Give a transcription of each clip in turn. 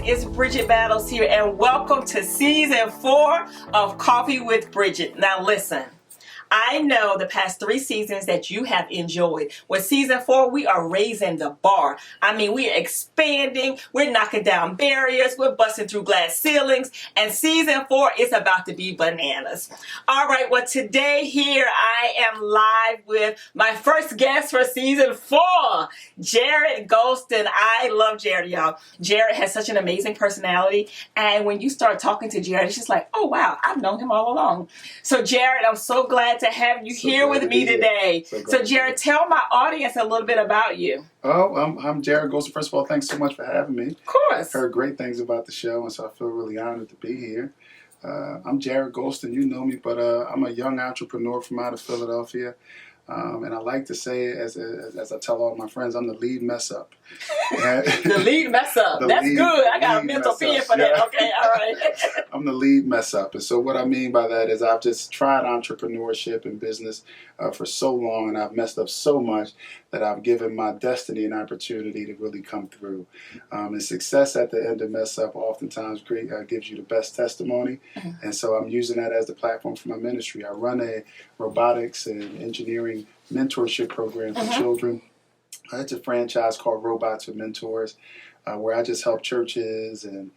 it's Bridgett Battles here, and welcome to season 4 of Coffee with Bridgett. Now listen, I know the past 3 seasons that you have enjoyed. With season 4, we are raising the bar. I mean, we are expanding, we're knocking down barriers, we're busting through glass ceilings, and season 4 is about to be bananas. All right, well, today here I am live with my first guest for season 4, Jarrad Gholston. I love Jarrad, y'all. Jarrad has such an amazing personality, and when you start talking to Jarrad, it's just like, oh wow, I've known him all along. So Jarrad, I'm so glad to have you here with me today. So Jarrad, tell my audience a little bit about you. Oh, I'm Jarrad Gholston. First of all, thanks so much for having me. Of course. Heard great things about the show, and so I feel really honored to be here. I'm Jarrad Gholston. You know me, but I'm a young entrepreneur from out of Philadelphia. And I like to say, as I tell all my friends, I'm the lead mess up. The lead mess up. That's good. I got a mental pen for that. Yeah. Okay, all right. I'm the lead mess up. And so what I mean by that is I've just tried entrepreneurship and business for so long, and I've messed up so much that I've given my destiny an opportunity to really come through. And success at the end of mess up oftentimes gives you the best testimony. Mm-hmm. And so I'm using that as the platform for my ministry. I run a robotics and engineering mentorship program for children. It's a franchise called Robots for Mentors, where I just help churches and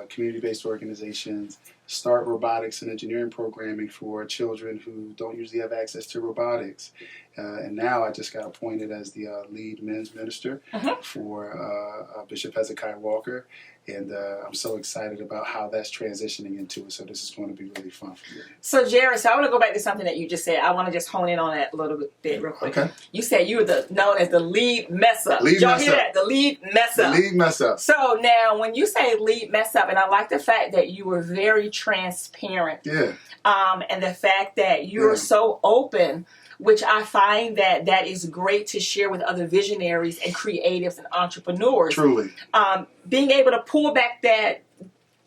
community-based organizations start robotics and engineering programming for children who don't usually have access to robotics. And now I just got appointed as the lead men's minister for Bishop Hezekiah Walker. And I'm so excited about how that's transitioning into it. So this is going to be really fun for me. So Jarrad, I want to go back to something that you just said. I want to just hone in on that a little bit real quick. Okay. You said you were known as the lead mess up. Did y'all hear that? The lead mess up. The lead mess up. So now when you say lead mess up, and I like the fact that you were very transparent. Yeah. And the fact that you're so open, which I find that is great to share with other visionaries and creatives and entrepreneurs. Truly. Being able to pull back that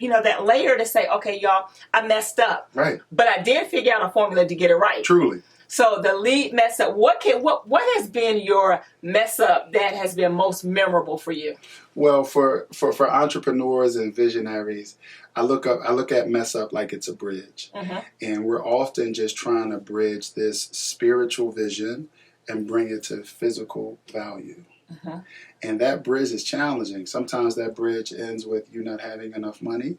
layer to say, okay, y'all, I messed up. Right. But I did figure out a formula to get it right. Truly. So the lead mess up, what has been your mess up that has been most memorable for you? Well, for entrepreneurs and visionaries, I look at mess up like it's a bridge. Mm-hmm. And we're often just trying to bridge this spiritual vision and bring it to physical value. Mm-hmm. And that bridge is challenging. Sometimes that bridge ends with you not having enough money.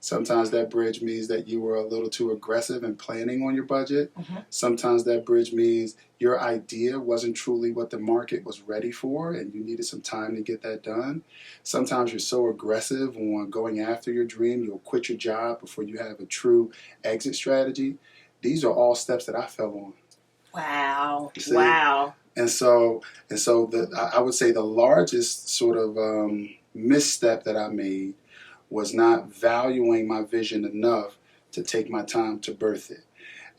Sometimes that bridge means that you were a little too aggressive in planning on your budget. Mm-hmm. Sometimes that bridge means your idea wasn't truly what the market was ready for and you needed some time to get that done. Sometimes you're so aggressive on going after your dream, you'll quit your job before you have a true exit strategy. These are all steps that I fell on. Wow. Wow. And so I would say the largest sort of misstep that I made was not valuing my vision enough to take my time to birth it.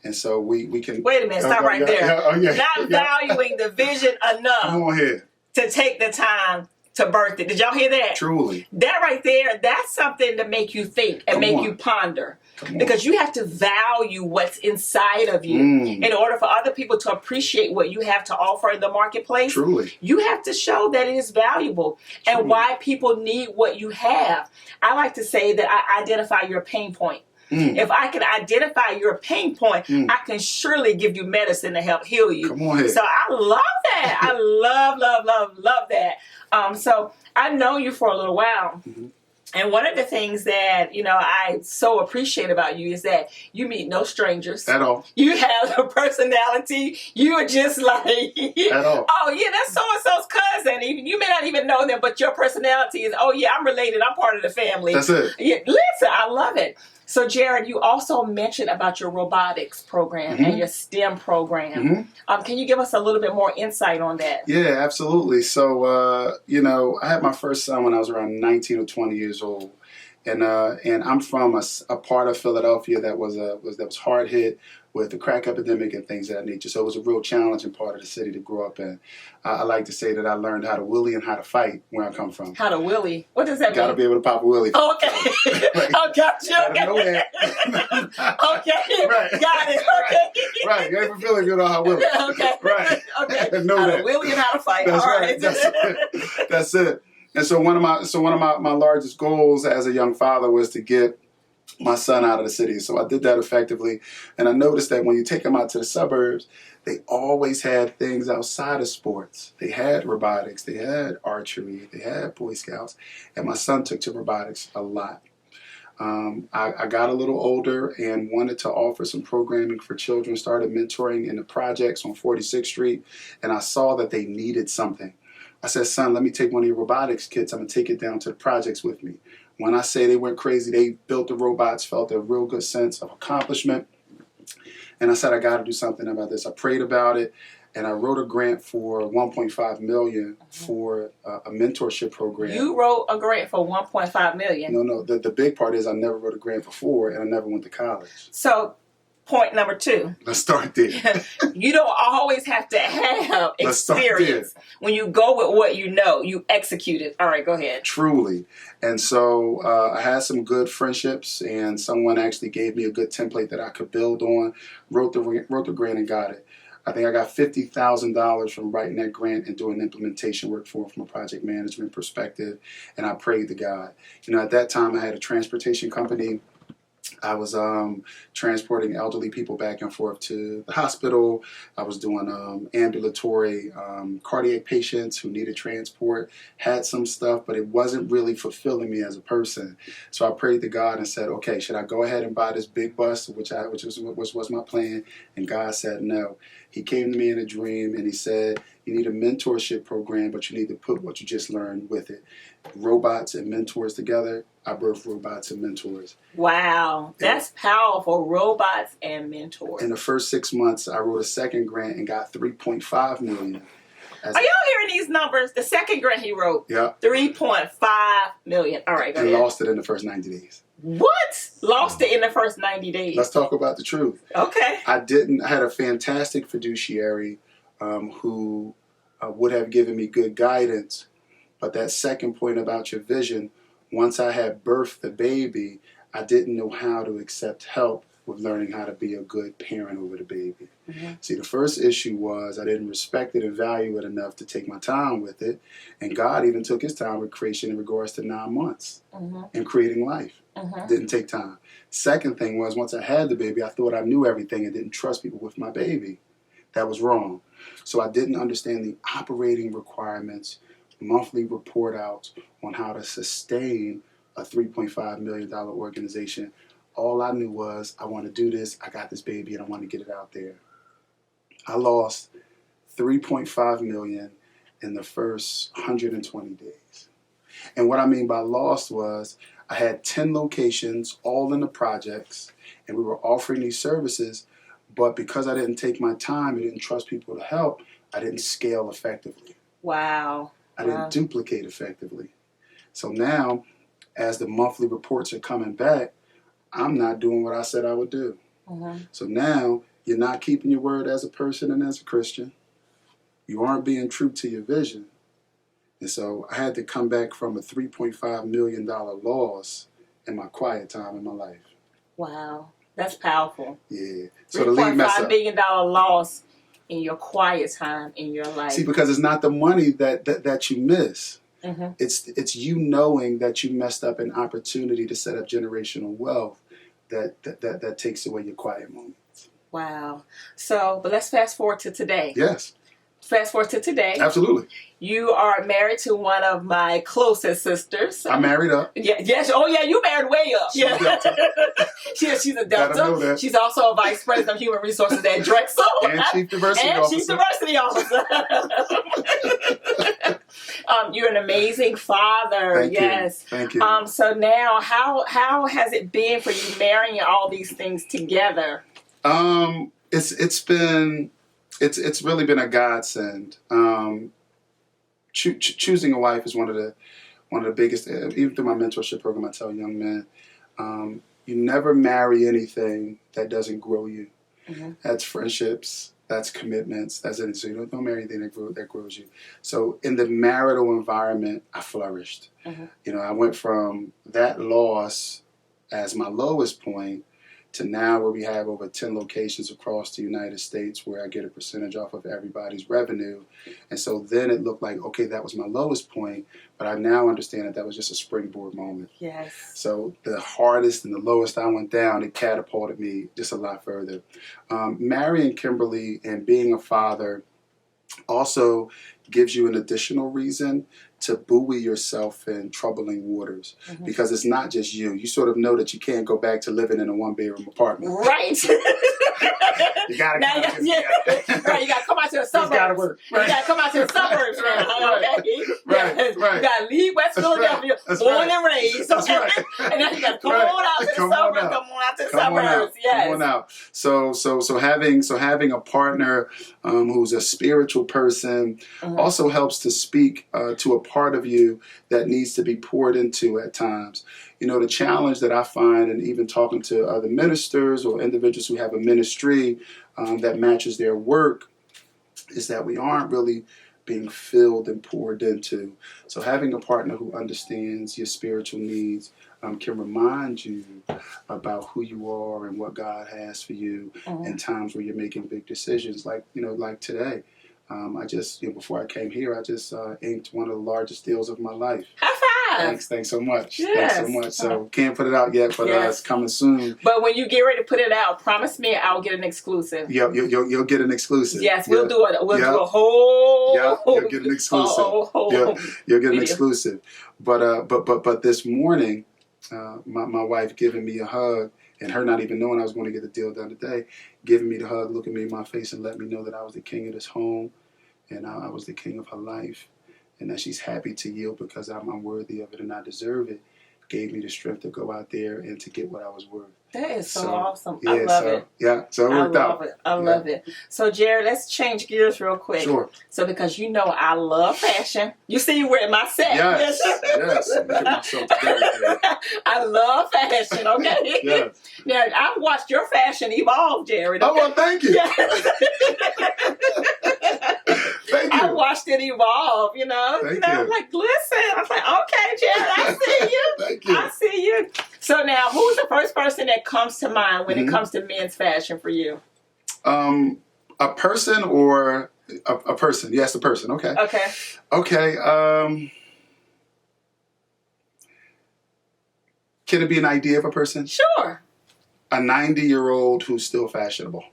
And so we can... Wait a minute, stop right there. Not valuing the vision enough Come on here. To take the time to birth it. Did y'all hear that? Truly. That right there, that's something to make you think and make you ponder. Because you have to value what's inside of you in order for other people to appreciate what you have to offer in the marketplace. Truly. You have to show that it is valuable and why people need what you have. I like to say that I identify your pain point. If I can identify your pain point, I can surely give you medicine to help heal you. Come on here. So I love that. I love that. So I've known you for a little while. Mm-hmm. And one of the things that, I so appreciate about you is that you meet no strangers. At all. You have a personality. You are just like, at all. Oh, yeah, that's so-and-so's cousin. You may not even know them, but your personality is, oh, yeah, I'm related. I'm part of the family. That's it. Yeah, listen, I love it. So, Jarrad, you also mentioned about your robotics program and your STEM program. Can you give us a little bit more insight on that? Yeah, absolutely. So, I had my first son when I was around 19 or 20 years old. And I'm from a part of Philadelphia that was hard hit with the crack epidemic and things of that nature. So it was a real challenging part of the city to grow up in. I like to say that I learned how to willy and how to fight where I come from. How to willy? What does that mean? Got to be able to pop a willy. Oh, okay. Right. I got you. Gotta know that. Okay. Right. Got it. Okay. Right. You ain't from Philly if you know how to willy. Okay. Right. Okay. Know how that. to willy and how to fight. That's all right. That's it. And so one of my largest goals as a young father was to get my son out of the city. So I did that effectively. And I noticed that when you take them out to the suburbs, they always had things outside of sports. They had robotics, they had archery, they had Boy Scouts. And my son took to robotics a lot. I got a little older and wanted to offer some programming for children, started mentoring in the projects on 46th Street, and I saw that they needed something. I said, son, let me take one of your robotics kits. I'm going to take it down to the projects with me. When I say they went crazy, they built the robots, felt a real good sense of accomplishment. And I said, I got to do something about this. I prayed about it, and I wrote a grant for $1.5 million for a mentorship program. You wrote a grant for $1.5 million? No. The big part is I never wrote a grant before, and I never went to college. So, point number 2. Let's start there. You don't always have to have experience. When you go with what you know, you execute it. All right, go ahead. Truly. And so I had some good friendships, and someone actually gave me a good template that I could build on, wrote the grant and got it. I think I got $50,000 from writing that grant and doing implementation work for it from a project management perspective, and I prayed to God. You know, at that time I had a transportation company. I was transporting elderly people back and forth to the hospital. I was doing ambulatory cardiac patients who needed transport, had some stuff, but it wasn't really fulfilling me as a person. So I prayed to God and said, okay, should I go ahead and buy this big bus, which was my plan? And God said no. He came to me in a dream and he said, you need a mentorship program, but you need to put what you just learned with it. Robots and mentors together. I birthed robots and mentors. Wow, that's powerful. Robots and mentors. In the first 6 months, I wrote a second grant and got $3.5 million. Are y'all hearing these numbers? The second grant he wrote, yeah, $3.5 million. All right, go ahead. And lost it in the first 90 days. What? Lost it in the first 90 days? Let's talk about the truth. Okay. I had a fantastic fiduciary who would have given me good guidance. But that second point about your vision, once I had birthed the baby, I didn't know how to accept help with learning how to be a good parent over the baby. Mm-hmm. See, the first issue was I didn't respect it and value it enough to take my time with it. And God even took his time with creation in regards to 9 months and creating life. Didn't take time. Second thing was once I had the baby, I thought I knew everything and didn't trust people with my baby. That was wrong. So I didn't understand the operating requirements, monthly report outs on how to sustain a $3.5 million organization. All I knew was I want to do this, I got this baby, and I want to get it out there. I lost $3.5 million in the first 120 days. And what I mean by lost was I had 10 locations, all in the projects, and we were offering these services, but because I didn't take my time and didn't trust people to help, I didn't scale effectively. Wow. I didn't duplicate effectively. So now, as the monthly reports are coming back, I'm not doing what I said I would do. So now, you're not keeping your word as a person and as a Christian. You aren't being true to your vision. And so I had to come back from a $3.5 million loss in my quiet time in my life. Wow. That's powerful. Yeah. So the lead mess up. $3.5 million loss in your quiet time in your life. See, because it's not the money that you miss. It's you knowing that you messed up an opportunity to set up generational wealth that takes away your quiet moments. Wow. So, but let's fast forward to today. Yes. Fast forward to today. Absolutely. You are married to one of my closest sisters. I married up. Yeah, yes. Oh, yeah, you married way up. She's a Delta. She's a Delta. She's also a vice president of human resources at Drexel. And chief diversity officer. And chief diversity officer. You're an amazing father. Thank you. So now, how has it been for you marrying all these things together? It's really been a godsend. Choosing a wife is one of the biggest. Even through my mentorship program, I tell young men, you never marry anything that doesn't grow you. That's friendships, that's commitments, that's anything. So you don't marry anything that grows you. So in the marital environment, I flourished. You know, I went from that loss as my lowest point to now where we have over 10 locations across the United States where I get a percentage off of everybody's revenue. And so then it looked like, okay, that was my lowest point, but I now understand that that was just a springboard moment. Yes. So the hardest and the lowest I went down, it catapulted me just a lot further. Marrying Kimberly and being a father also gives you an additional reason to buoy yourself in troubling waters, because it's not just you. You sort of know that you can't go back to living in a one-bedroom apartment. Right. You gotta now, right, you gotta come out to the suburbs. Gotta work. Right. You gotta come out to the suburbs now. Okay. Right. Yes. Right. You gotta leave West Philadelphia, born and raised. That's right. And now you gotta come on out to the suburbs. Come on out to the suburbs. Yes. Come on out. So having a partner who's a spiritual person also helps to speak to a part of you that needs to be poured into at times. You know, the challenge that I find, and even talking to other ministers or individuals who have a ministry that matches their work, is that we aren't really being filled and poured into. So having a partner who understands your spiritual needs can remind you about who you are and what God has for you in times where you're making big decisions, like today. I just, before I came here, I just inked one of the largest deals of my life. High five! Thanks so much. Yes. Thanks so much. So can't put it out yet, but it's coming soon. But when you get ready to put it out, promise me I'll get an exclusive. Yeah, you'll get an exclusive. Yes, we'll do it. We'll do a whole. Yeah, you'll get an exclusive. You'll get an exclusive. But this morning, my wife giving me a hug, and her not even knowing I was going to get the deal done today, giving me the hug, looking me in my face, and let me know that I was the king of this home, and I was the king of her life, and that she's happy to yield because I'm worthy of it and I deserve it, gave me the strength to go out there and to get what I was worth. That is so awesome. Yeah, I love it. Yeah, so it worked out. I love it. So, Jarrad, let's change gears real quick. Sure. So, because you know I love fashion. You see you wearing my set. Yes. I love fashion, okay? Yes. Now, I've watched your fashion evolve, Jarrad. Okay? Oh, well, thank you. Yes. Thank you. I watched it evolve, Thank you. I'm like, listen. I was like, okay, Jarrad, I see you. Thank you. I see you. So now, who's the first person that comes to mind when it comes to men's fashion for you? A person or a person? Yes, a person. Okay. Okay. Can it be an idea of a person? Sure. A 90-year-old who's still fashionable.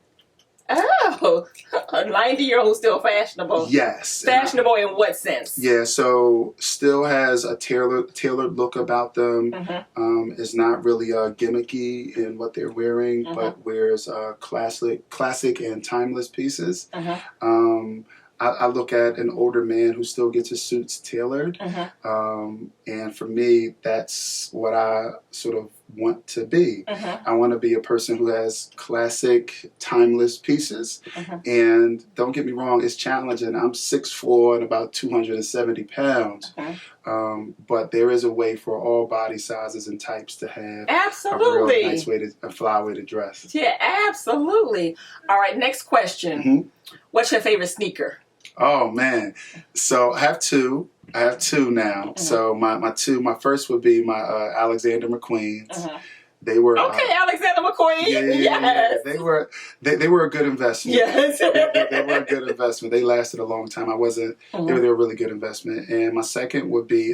Oh, a 90-year-old still fashionable. Yes. Fashionable in what sense? Yeah, so still has a tailored look about them. Is not really gimmicky in what they're wearing, but wears classic and timeless pieces. I look at an older man who still gets his suits tailored. And for me, that's what I sort of want to be. I want to be a person who has classic, timeless pieces. And don't get me wrong, it's challenging. I'm 6'4" and about 270 pounds. But there is a way for all body sizes and types to have a real nice way a fly way to dress. Yeah, absolutely. All right, next question. What's your favorite sneaker? Oh man, so I have two now. So my first would be my Alexander McQueen's. They were Alexander McQueen. Yeah. They were a good investment. Yes, they were a good investment. They lasted a long time. They were a really good investment. And my second would be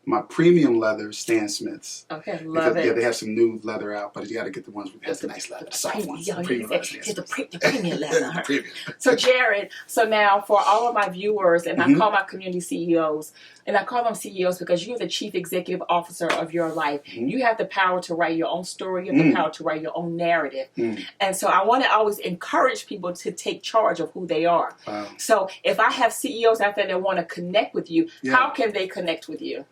my premium leather Stan Smiths. Okay, love it. Yeah, they have some new leather out, but you got to get the ones with the nice leather, the soft ones. The premium leather. So, Jarrad, now for all of my viewers, and I call my community CEOs, and I call them CEOs because you're the chief executive officer of your life. You have the power to write your own story. You have the power to write your own narrative. And so I want to always encourage people to take charge of who they are. Wow. So if I have CEOs out there that want to connect with you, how can they connect with you?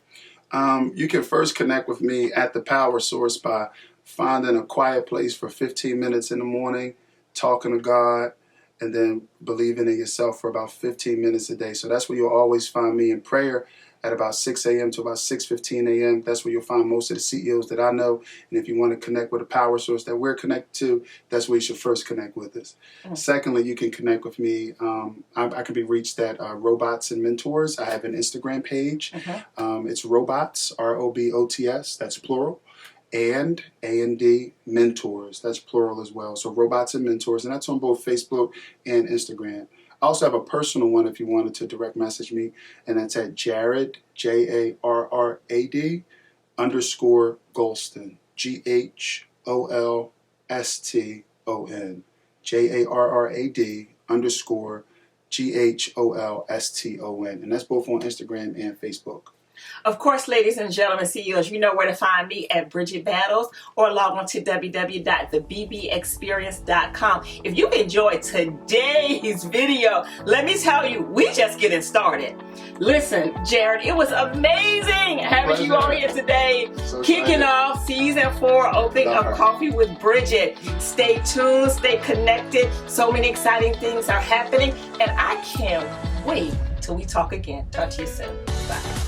You can first connect with me at the Power Source by finding a quiet place for 15 minutes in the morning, talking to God, and then believing in yourself for about 15 minutes a day. So that's where you'll always find me in prayer at about 6 a.m. to about 6:15 a.m. That's where you'll find most of the CEOs that I know. And if you want to connect with a power source that we're connected to, that's where you should first connect with us. Secondly, you can connect with me. I can be reached at Robots and Mentors. I have an Instagram page. It's Robots, ROBOTS, that's plural. and A&D Mentors. That's plural as well. So Robots and Mentors, and that's on both Facebook and Instagram. I also have a personal one if you wanted to direct message me, and that's at Jarrad, Jarrad _Gholston, GHOLSTON, JARRAD _GHOLSTON, and that's both on Instagram and Facebook. Of course, ladies and gentlemen, CEOs, you know where to find me at Bridgett Battles, or log on to www.thebbexperience.com. If you enjoyed today's video, let me tell you, we just getting started. Listen, Jarrad, it was amazing having you on here today, kicking off season 4 opening of Coffee with Bridgett. Stay tuned, stay connected. So many exciting things are happening, and I can't wait till we talk again. Talk to you soon. Bye.